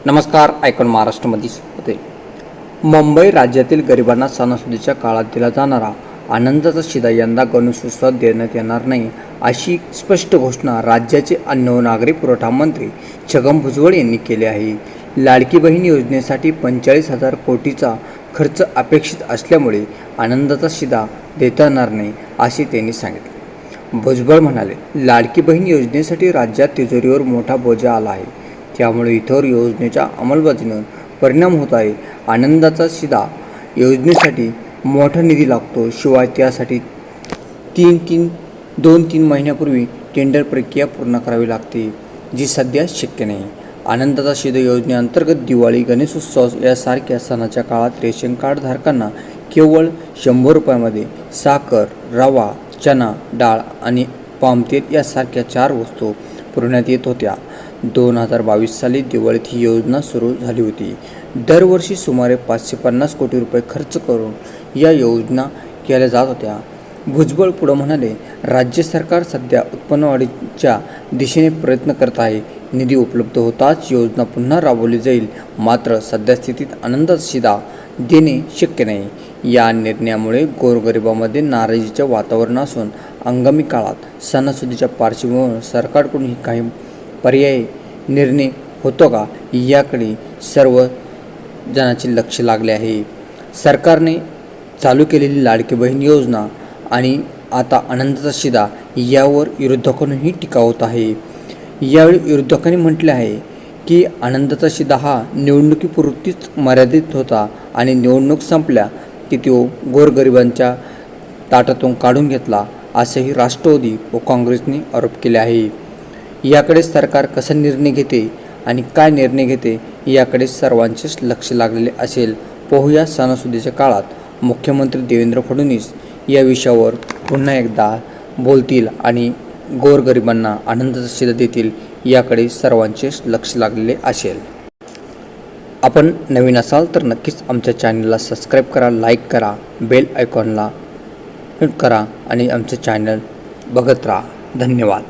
नमस्कार. आयकॉन महाराष्ट्रामध्ये होते. मुंबई राज्यातील गरिबांना सणासुदीच्या काळात दिला जाणारा आनंदाचा शिधा यंदा गणेशोत्सवात देण्यात येणार नाही, अशी स्पष्ट घोषणा राज्याचे अन्न व नागरी पुरवठा मंत्री छगन भुजबळ यांनी केली आहे. लाडकी बहीण योजनेसाठी 45,000 कोटीचा खर्च अपेक्षित असल्यामुळे आनंदाचा शिधा देता येणार नाही, असे त्यांनी सांगितले. भुजबळ म्हणाले, लाडकी बहीण योजनेसाठी राज्यात तिजोरीवर मोठा बोजा आला आहे. त्यामुळे इतर योजनेच्या अंमलबजावणीवर परिणाम होत आहे. आनंदाचा शिधा योजनेसाठी मोठा निधी लागतो. शिवाय त्यासाठी 2-3 महिन्यापूर्वी टेंडर प्रक्रिया पूर्ण करावी लागते, जी सध्या शक्य नाही. आनंदाचा शिधा योजनेअंतर्गत दिवाळी, गणेशोत्सव यासारख्या सणाच्या काळात रेशन कार्ड धारकांना केवळ 100 रुपयांमध्ये साखर, रवा, चणा डाळ आणि पामतेल यासारख्या 4 वस्तू पुरवण्यात येत होत्या. 2022 साली दिवाळीत ही योजना सुरू झाली होती. दरवर्षी सुमारे 550 कोटी रुपये खर्च करून या योजना केल्या जात होत्या. भुजबळ पुढे म्हणाले, राज्य सरकार सध्या उत्पन्नवाढीच्या दिशेने प्रयत्न करत आहे. निधी उपलब्ध होताच योजना पुन्हा राबवली जाईल. मात्र सद्यस्थितीत आनंदाचा शिधा देणे शक्य नाही. या निर्णयामुळे गोरगरिबांमध्ये नाराजीचे वातावरण असून आगामी काळात सणासुदीच्या पार्श्वभूमीवर सरकारकडून काही पर्यायी निर्णय होतो का, याकडे सर्व जणांचे लक्ष लागले आहे. सरकारने चालू केलेली लाडकी बहीण योजना आणि आता आनंदाचा शिधा यावर विरोधकांनीही टीका होत आहे. यावेळी विरोधकांनी म्हटले आहे की आनंदाचा शिधा हा निवडणुकीपुरतीच मर्यादित होता आणि निवडणूक संपल्या की तो गोरगरिबांच्या ताटातून काढून घेतला, असेही राष्ट्रवादी व काँग्रेसने आरोप केले आहे. याकडे सरकार कसा निर्णय घेते आणि काय निर्णय घेते याकडे सर्वांचेच लक्ष लागलेले असेल. पाहूया सणासुदीच्या काळात मुख्यमंत्री देवेंद्र फडणवीस या विषयावर पुन्हा एकदा बोलतील आणि गोरगरिबांना आनंदाचा शिधा देतील, याकडे सर्वांचेच लक्ष लागलेले असेल. आपण नवीन असाल तर नक्कीच आमच्या चॅनलला सबस्क्राईब करा, लाईक करा, बेल आयकॉनला हिट करा आणि आमचे चॅनल बघत राहा. धन्यवाद.